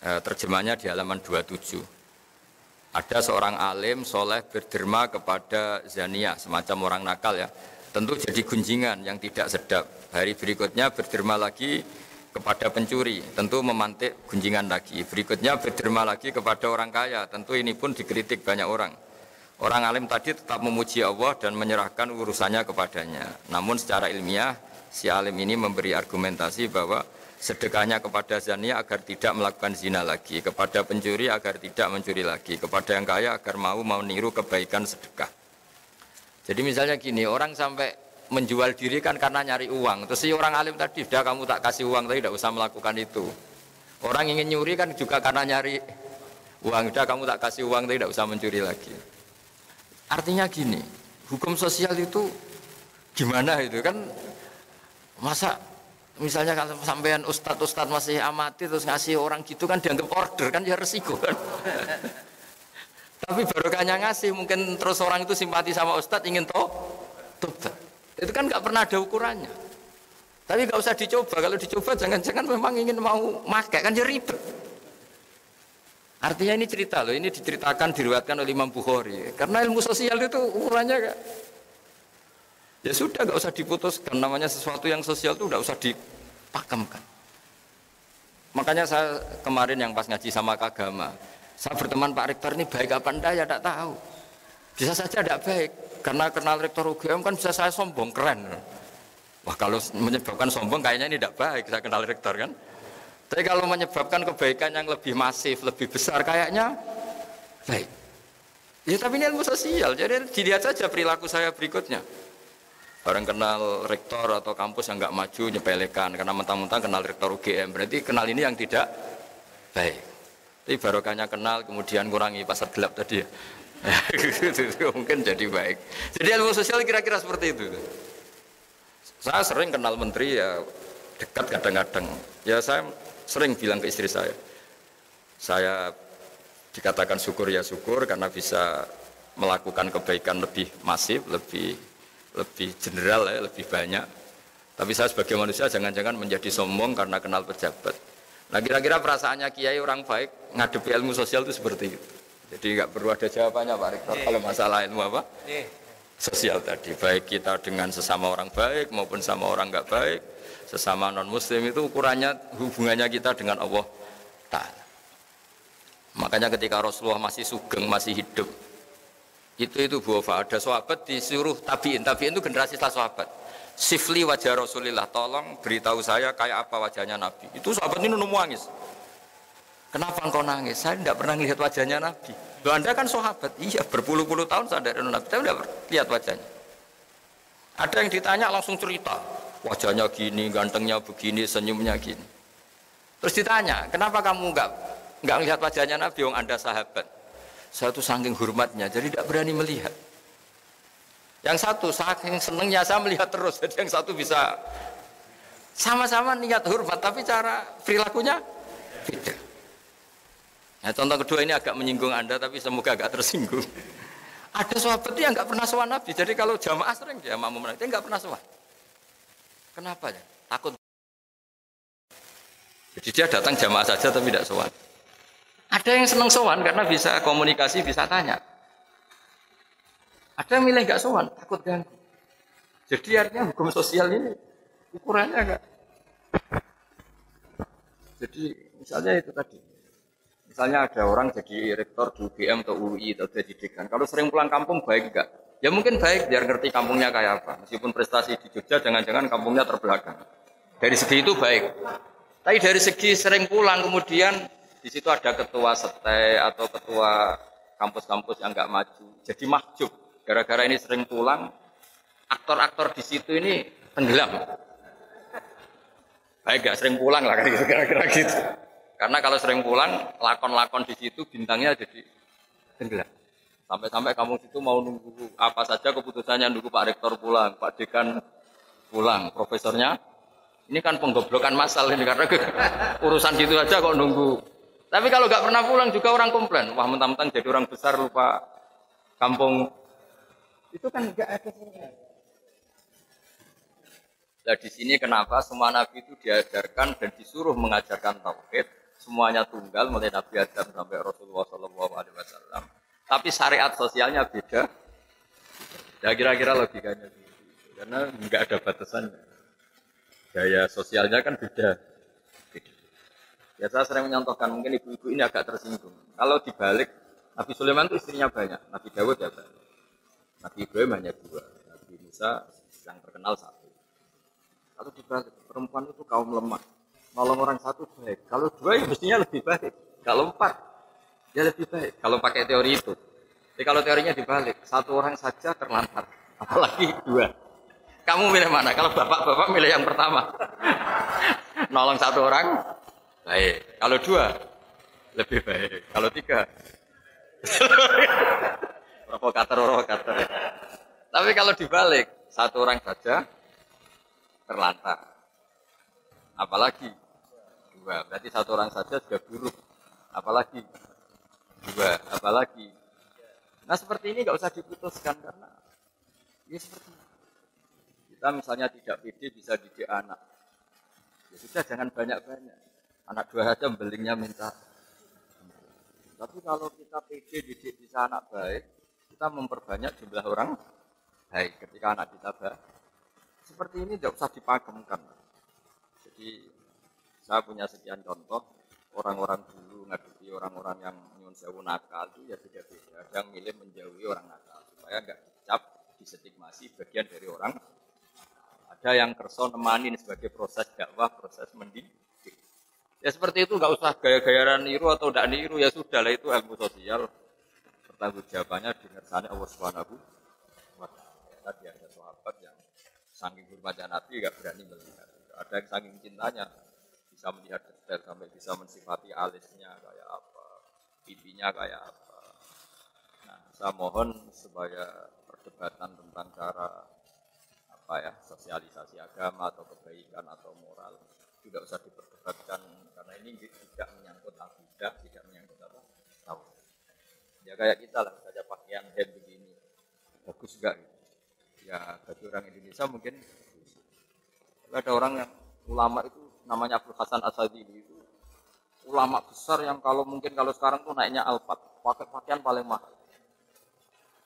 Terjemahnya di halaman 27. Ada seorang alim soleh berderma kepada zaniyah, semacam orang nakal ya. Tentu jadi gunjingan yang tidak sedap. Hari berikutnya berderma lagi kepada pencuri, tentu memantik gunjingan lagi. Berikutnya berderma lagi kepada orang kaya, tentu ini pun dikritik banyak orang. Orang alim tadi tetap memuji Allah dan menyerahkan urusannya kepadanya. Namun secara ilmiah, si alim ini memberi argumentasi bahwa sedekahnya kepada zania agar tidak melakukan zina lagi, kepada pencuri agar tidak mencuri lagi, kepada yang kaya agar mau niru kebaikan sedekah. Jadi misalnya gini, orang sampai menjual diri kan karena nyari uang. Terus si orang alim tadi, udah kamu tak kasih uang, tapi tidak usah melakukan itu. Orang ingin nyuri kan juga karena nyari uang, udah kamu tak kasih uang, tapi tidak usah mencuri lagi. Artinya gini, hukum sosial itu gimana itu kan, masa misalnya kalau sampean ustadz masih amati terus ngasih orang gitu kan dianggap order kan ya resiko kan. Tapi barokahnya ngasih mungkin terus orang itu simpati sama ustadz ingin tobat. Itu kan nggak pernah ada ukurannya. Tapi nggak usah dicoba, kalau dicoba jangan-jangan memang ingin mau makai kan ya ribet. Artinya ini cerita loh, ini diceritakan, diriwayatkan oleh Imam Bukhari. Karena ilmu sosial itu ukurannya kan, ya sudah nggak usah diputuskan, namanya sesuatu yang sosial itu nggak usah dipakemkan. Makanya saya kemarin yang pas ngaji sama Kagama, saya berteman Pak Rektor ini baik apa enggak ya tidak tahu. Bisa saja tidak baik, karena kenal Rektor UGM kan bisa saya sombong, keren. Wah kalau menyebabkan sombong kayaknya ini tidak baik, saya kenal Rektor kan. Tapi kalau menyebabkan kebaikan yang lebih masif, lebih besar, kayaknya baik. Ya tapi ini ilmu sosial, jadi dilihat saja perilaku saya berikutnya. Orang kenal rektor atau kampus yang nggak maju, nyepelekan, karena mentang-mentang kenal rektor UGM, berarti kenal ini yang tidak baik. Tapi barokahnya kenal, kemudian kurangi pasar gelap tadi ya. Mungkin jadi baik. Jadi ilmu sosial kira-kira seperti itu. Saya sering kenal menteri ya, dekat kadang-kadang. Ya saya sering bilang ke istri saya dikatakan syukur ya syukur karena bisa melakukan kebaikan lebih masif, lebih general ya, lebih banyak. Tapi saya sebagai manusia jangan-jangan menjadi sombong karena kenal pejabat. Nah kira-kira perasaannya kiai orang baik ngadepi ilmu sosial itu seperti itu. Jadi nggak perlu ada jawabannya Pak Rektor kalau masalah ilmu apa? Sosial tadi. Baik kita dengan sesama orang baik maupun sama orang nggak baik. Sesama non-muslim itu ukurannya hubungannya kita dengan Allah Ta'ala. Makanya ketika Rasulullah masih sugeng, masih hidup, itu Bu Ofa, ada sahabat disuruh tabi'in itu generasi setelah sahabat. Sifli wajah Rasulillah, tolong beritahu saya kayak apa wajahnya Nabi. Itu sahabat ini nangis. Kenapa engkau nangis? Saya tidak pernah melihat wajahnya Nabi. Loh, Anda kan sahabat, iya berpuluh-puluh tahun saya dari Nabi, tapi tidak lihat wajahnya. Ada yang ditanya langsung cerita. Wajahnya gini, gantengnya begini, senyumnya gini. Terus ditanya, kenapa kamu enggak melihat wajahnya Nabi yang Anda sahabat? Saya tuh saking hormatnya, jadi tidak berani melihat. Yang satu saking senengnya saya melihat terus, jadi yang satu bisa sama-sama niat hormat, tapi cara perilakunya beda. Nah, contoh kedua ini agak menyinggung Anda, tapi semoga agak tersinggung. Ada sahabat yang enggak pernah sowan Nabi, jadi kalau jamaah sering dia makmum Nabi, dia enggak pernah sowan. Kenapa ya? Takut. Jadi dia datang jamaah saja tapi tidak sowan. Ada yang senang sowan karena bisa komunikasi, bisa tanya. Ada yang milih nggak sowan, takut ganggu. Jadi artinya hukum sosial ini ukurannya enggak. Jadi misalnya itu tadi. Misalnya ada orang jadi rektor di UGM atau UI atau jadi dekan. Kalau sering pulang kampung baik enggak? Ya mungkin baik biar ngerti kampungnya kayak apa. Meskipun prestasi di Jogja jangan-jangan kampungnya terbelakang. Dari segi itu baik. Tapi dari segi sering pulang kemudian di situ ada ketua sete atau ketua kampus-kampus yang enggak maju. Jadi mahjub. Gara-gara ini sering pulang, aktor-aktor di situ ini tenggelam. Baik enggak sering pulang lah kira-kira gitu. Karena kalau sering pulang, lakon-lakon di situ bintangnya jadi tenggelam. Sampai-sampai kamu situ mau nunggu apa saja keputusannya, nunggu Pak Rektor pulang, Pak Dekan pulang, profesornya. Ini kan penggoblokan massal ini karena urusan gitu aja kok nunggu. Tapi kalau nggak pernah pulang juga orang komplain. Wah mentang-mentang jadi orang besar lupa kampung. Itu kan nggak ada. Nah di sini kenapa semua nabi itu diajarkan dan disuruh mengajarkan tauhid, semuanya tunggal mulai Nabi Adam sampai Rasulullah SAW. Tapi syariat sosialnya beda. Ya kira-kira logikanya gitu. Karena nggak ada batasannya. Gaya sosialnya kan beda. Ya saya sering menyontohkan, mungkin ibu-ibu ini agak tersinggung. Kalau dibalik Nabi Sulaiman itu istrinya banyak, Nabi Dawud ya banyak. Nabi Ibrahim hanya 2, Nabi Musa yang terkenal 1. Kalau dibalik, perempuan itu kaum lemah. Nolong orang 1 baik, kalau 2 ya mestinya lebih baik. Kalau 4 ya lebih baik. Kalau pakai teori itu. Jadi kalau teorinya dibalik, 1 orang saja terlantar, apalagi 2. Kamu milih mana? Kalau bapak-bapak milih yang pertama. Nolong 1 orang baik. Kalau 2 lebih baik. Kalau 3 provokator. Tapi kalau dibalik, 1 orang saja terlantar. Apalagi 2. Berarti 1 orang saja sudah buruk. Apalagi 2. Apalagi. Nah seperti ini nggak usah diputuskan karena ya seperti ini. Kita misalnya tidak pede bisa didik anak. Ya sudah jangan banyak-banyak. Anak 2 saja belingnya minta. Tapi kalau kita pede didik bisa anak baik, kita memperbanyak jumlah orang baik ketika anak kita baik. Seperti ini tidak usah dipakemkan. Jadi saya punya sekian contoh orang-orang dulu ngadepi orang-orang yang nyuwun sewu nakal itu ya beda-beda. Ada yang milih menjauhi orang nakal supaya enggak dicap, distigmasi bagian dari orang. Ada yang kerso nemanin sebagai proses dakwah, proses mendidik. Ya seperti itu, nggak usah gaya-gayaan niru atau tidak niru, ya sudah lah itu ilmu sosial. Pertanggungjawabannya dingersani Allah Subhanahu wa Ta'ala. Tadi ada sahabat yang saking hormatnya Nabi nggak berani melihat. Ada yang saking cintanya bisa melihat detail sampai bisa mensifati alisnya kayak apa, pipinya kayak apa. Nah, saya mohon supaya perdebatan tentang cara apa ya sosialisasi agama atau kebaikan atau moral tidak usah diperdebatkan karena ini tidak menyangkut akidah, tidak menyangkut apa tahu. Ya kayak kita lah saja pakaian hem begini bagus enggak gitu. Ya bagi orang Indonesia mungkin ada orang yang ulama itu namanya Abdul Hasan Asadili itu ulama besar yang kalau mungkin kalau sekarang tuh naiknya Alphard, pakai pakaian paling mahal.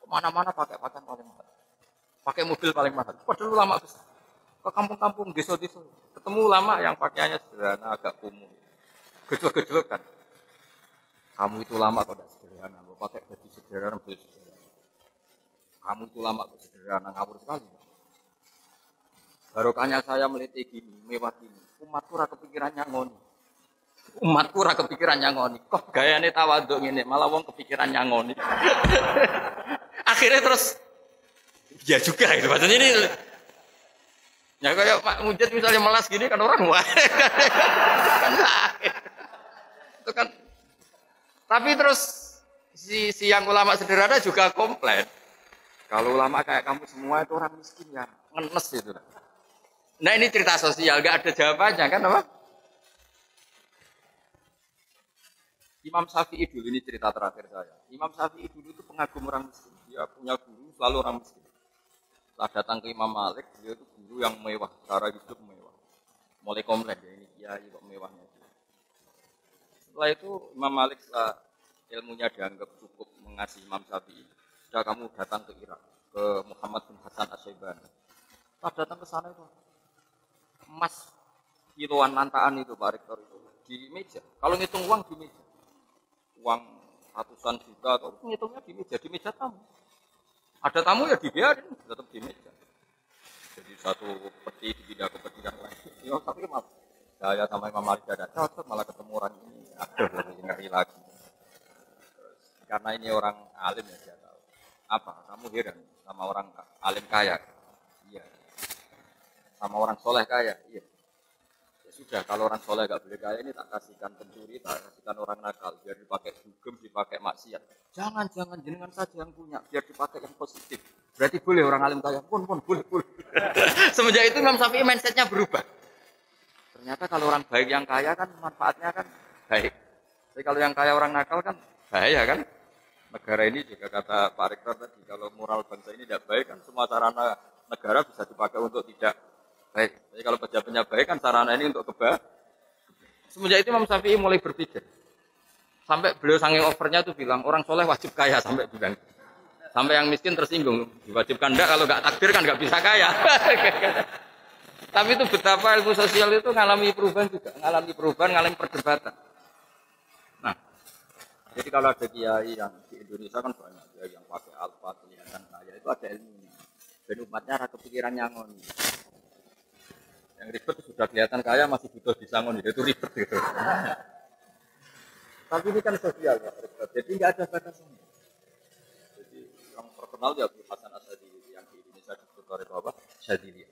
Kemana-mana pakai pakaian paling mahal. Pakai mobil paling mahal. Padahal ulama besar. Ke kampung-kampung, desa-desa, ketemu ulama yang pakaiannya sederhana, agak kumuh. Gejolak-gejolak kan. Kamu itu ulama kok tidak sederhana, mau pakai baju sederhana, baju sederhana. Kamu itu ulama kok sederhana, ngawur sekali. Barokahnya saya meliti gini, mewah gini. Umatku ora kepikirannya ngoni. Umatku ora kepikirannya ngoni. Kok gayane tawaduk ngene, malah wong kepikirannya ngoni. Akhirnya terus ya juga itu maksudnya ini. Ya kayak Pak Mujid misalnya melas gini kan orang wah. Itu kan. Tapi terus si yang ulama sederhana juga komplain. Kalau ulama kayak kamu semua itu orang miskin ya, ngenes itu. Nah ini cerita sosial, gak ada jawabannya kan apa? Imam Syafi'i dulu, ini cerita terakhir saya. Imam Syafi'i dulu itu pengagum orang miskin. Dia punya guru selalu orang miskin. Setelah datang ke Imam Malik, dia itu guru yang mewah, cara hidup mewah. Mulai komplain ya ini kiai kok mewahnya. Setelah itu Imam Malik setelah ilmunya dianggap cukup mengasihi Imam Syafi'i, sudah kamu datang ke Irak, ke Muhammad bin Hasan Asy-Syaibani. Setelah datang ke sana itu emas kiloan lantaan itu Pak Rektor itu di meja. Kalau ngitung uang di meja, uang ratusan juta atau ngitungnya di meja tamu. Ada tamu ya dibiarin, tetap di meja. Jadi satu peti dipindah ke peti yang lain. Ya, tapi maaf, saya sama Imam Malik ada cocok malah ketemu orang ini. Aduh, ngeri lagi. Karena ini orang alim ya dia tahu. Apa? Kamu heran sama orang alim kaya? Iya. Sama orang soleh kaya? Iya. Ya sudah, kalau orang soleh gak boleh kaya ini tak kasihkan pencuri, tak kasihkan orang nakal, biar dipakai dugem, dipakai maksiat. Jangan jenengan saja yang punya, biar dipakai yang positif. Berarti boleh orang alim kaya? Pun boleh. Semenjak itu Imam Syafi'i mindsetnya berubah. Ternyata kalau orang baik yang kaya kan manfaatnya kan baik. Tapi kalau yang kaya orang nakal kan bahaya kan? Negara ini juga kata Pak Rektor tadi, kalau moral bangsa ini tidak baik kan semua sarana negara bisa dipakai untuk tidak baik. Jadi kalau pejabatnya baik kan sarana ini untuk kebaikan. Semenjak itu Imam Syafi'i mulai berpikir. Sampai beliau saking overnya tuh bilang orang soleh wajib kaya sampai bilang. Sampai yang miskin tersinggung. Diwajibkan enggak, kalau enggak takdir kan enggak bisa kaya. Tapi itu betapa ilmu sosial itu ngalami perubahan juga. Ngalami perdebatan. Nah, Jadi kalau ada kiai yang di Indonesia kan banyak kiai yang pakai alfa kelihatan kaya itu ada ilmunya. Dan umatnya ada kepikiran nyangon. Yang ribet sudah kelihatan kaya masih butuh disangon itu ribet gitu. Tapi ini kan sosial ya, jadi nggak ada batasannya. Jadi yang terkenal ya Abu Hasan Asyadili yang di Indonesia disebut oleh Bapak Syadili.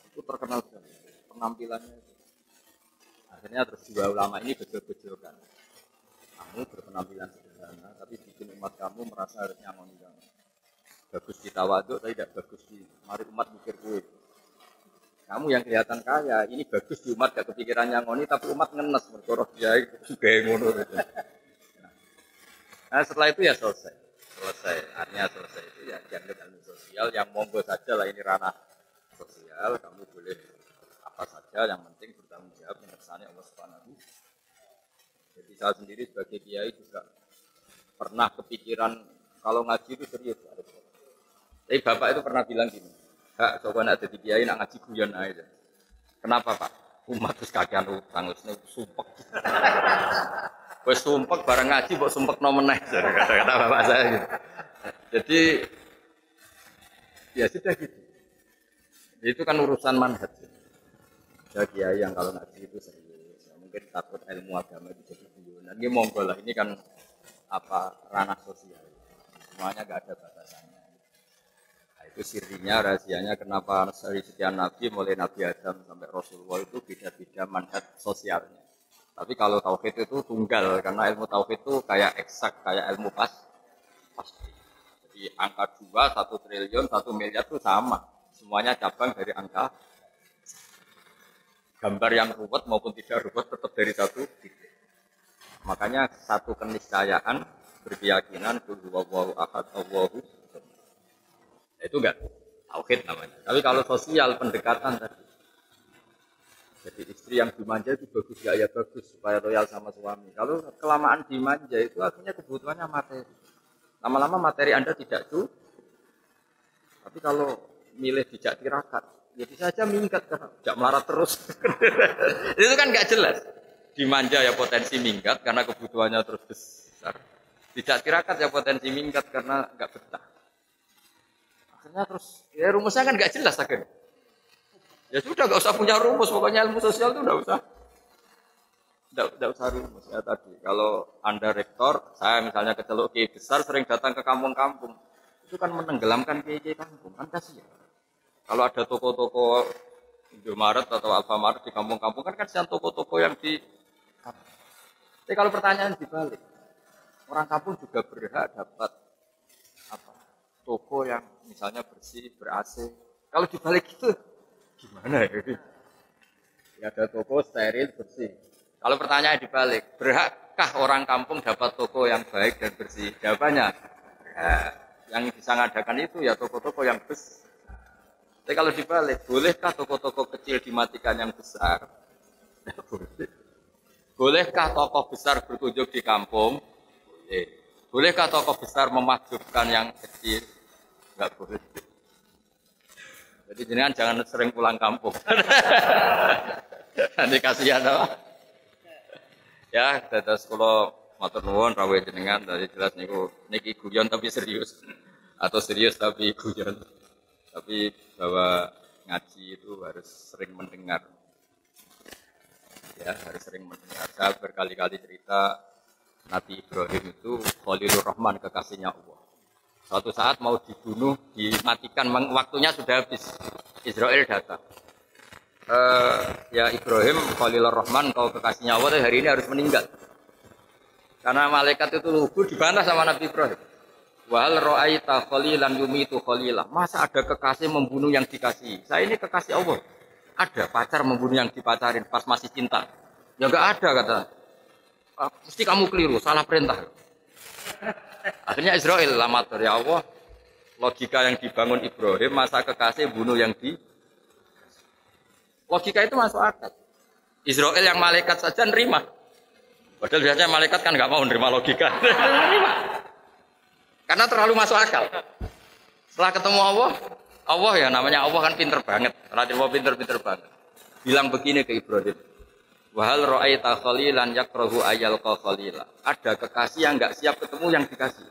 Itu terkenal sekali penampilannya. Itu. Akhirnya terus dua ulama ini betul-betulkan. Kamu berpenampilan sederhana, tapi bikin umat kamu merasa harus nyangon yang bagus di tawaduk, tapi tidak bagus di mari umat mikir kue. Kamu yang kelihatan kaya, ini bagus di umat gak kepikiran nyangoni, tapi umat ngenes berkoroh dia juga ngono. Nah setelah itu ya selesai. Artinya selesai itu ya dianggap ilmu sosial yang monggo saja lah ini ranah sosial, kamu boleh apa saja yang penting bertanggung jawab mengersani Allah Subhanahu. Jadi saya sendiri sebagai kiai juga pernah kepikiran kalau ngaji itu serius. Tapi bapak itu pernah bilang gini, Kak, coba nak jadi kiai nak ngaji guyon aja. Kenapa Pak? Umat terus kakean utang, terus sumpek. Wes sumpek bareng ngaji, buat sumpek nomeneh. Kata-kata bapak saya gitu. Jadi ya sudah gitu. Itu kan urusan manhaj. Ada kiai yang kalau ngaji itu serius, ya, mungkin takut ilmu agama itu jadi guyonan. Ini monggo lah, ini kan apa ranah sosial. Semuanya nggak ada batasannya. Itu sirinya, rahasianya kenapa dari sekian nabi mulai Nabi Adam sampai Rasulullah itu beda-beda manhaj sosialnya. Tapi kalau tauhid itu tunggal karena ilmu tauhid itu kayak eksak, kayak ilmu pasti. Jadi angka 2, 1 triliun, 1 miliar itu sama. Semuanya cabang dari angka. Gambar yang ruwet maupun tidak ruwet tetap dari satu titik. Makanya satu keniscayaan berkeyakinan Allahu ahad, Allahu. Itu enggak tauhid namanya. Tapi kalau sosial pendekatan tadi. Jadi istri yang dimanja itu bagus ya bagus supaya loyal sama suami. Kalau kelamaan dimanja itu artinya kebutuhannya materi. Lama-lama materi Anda tidak cukup. Tapi kalau milih dijak tirakat, ya bisa saja minggat karena tidak melarat terus. Itu kan enggak jelas. Dimanja ya potensi minggat karena kebutuhannya terus besar. Dijak tirakat ya potensi minggat karena enggak betah. Akhirnya terus, ya rumusnya kan nggak jelas akhirnya. Ya sudah nggak usah punya rumus, pokoknya ilmu sosial itu nggak usah rumus ya tadi. Kalau Anda rektor, saya misalnya kecelok kiai besar sering datang ke kampung-kampung, itu kan menenggelamkan kiai kampung, kan kasihan. Kalau ada toko-toko Indomaret atau Alfamaret di kampung-kampung kan kasihan toko-toko yang di kampung. Tapi kalau pertanyaan dibalik, orang kampung juga berhak dapat apa? Toko yang misalnya bersih, ber-AC. Kalau dibalik itu gimana ya? Ya ada toko steril, bersih. Kalau pertanyaan dibalik, berhakkah orang kampung dapat toko yang baik dan bersih? Jawabannya, ya, yang bisa ngadakan itu ya toko-toko yang besar. Tapi kalau dibalik, bolehkah toko-toko kecil dimatikan yang besar? Boleh. Bolehkah toko besar berkunjung di kampung? Boleh. Bolehkah toko besar memajubkan yang kecil? Enggak boleh. Jadi jenengan jangan sering pulang kampung. Nanti kasihan apa? Ya, dados kula matur nuwun rawuh jenengan tadi jelas niki guyon tapi serius. Atau serius tapi guyon. Tapi bahwa ngaji itu harus sering mendengar. Ya, harus sering mendengar. Saya berkali-kali cerita Nabi Ibrahim itu Khalilur Rahman, kekasihnya Allah. Suatu saat mau dibunuh, dimatikan, waktunya sudah habis. Israel datang. Ya Ibrahim, Khalilur Rahman, kau kekasihnya Allah, hari ini harus meninggal. Karena malaikat itu lugu dibantah sama Nabi Ibrahim. Wal ra'aita khalilan yumitu khalilah. Masa ada kekasih membunuh yang dikasihi? Saya ini kekasih Allah. Ada pacar membunuh yang dipacarin pas masih cinta. Ya enggak ada kata. Mesti kamu keliru, salah perintah. Akhirnya Israel lamatur, ya Allah, logika yang dibangun Ibrahim, masa kekasih bunuh yang di... Logika itu masuk akal. Israel yang malaikat saja nerima. Padahal biasanya malaikat kan nggak mau nerima logika. Nerima. Karena terlalu masuk akal. Setelah ketemu Allah ya namanya Allah kan pinter banget. Raja Allah pinter-pinter banget. Bilang begini ke Ibrahim. Wahal ra'aita khalilan yakrahu ayal khalila. Ada kekasih yang enggak siap ketemu yang dikasih.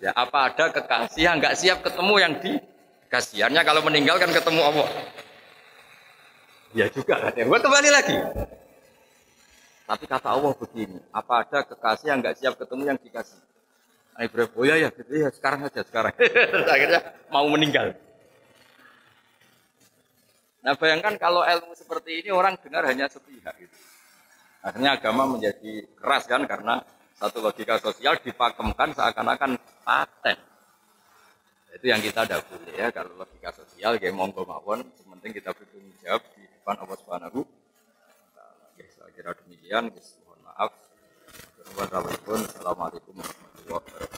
Ya, apa ada kekasih yang enggak siap ketemu yang dikasih? Artinya kalau meninggal kan ketemu Allah. Ya juga kan. Ya, kembali lagi. Tapi kata Allah begini, apa ada kekasih yang enggak siap ketemu yang dikasih? Ibrahim, oh ya gitu ya, sekarang aja sekarang. Akhirnya mau meninggal. Nah bayangkan kalau ilmu seperti ini orang dengar hanya sepihak gitu. Akhirnya agama menjadi keras kan karena satu logika sosial dipakemkan seakan-akan paten. Itu yang kita tidak boleh ya, kalau logika sosial kayak monggo mawon, penting kita bertanggung jawab di depan Allah Subhanahu wa taala. Saya kira demikian, mohon maaf. Assalamualaikum warahmatullahi wabarakatuh.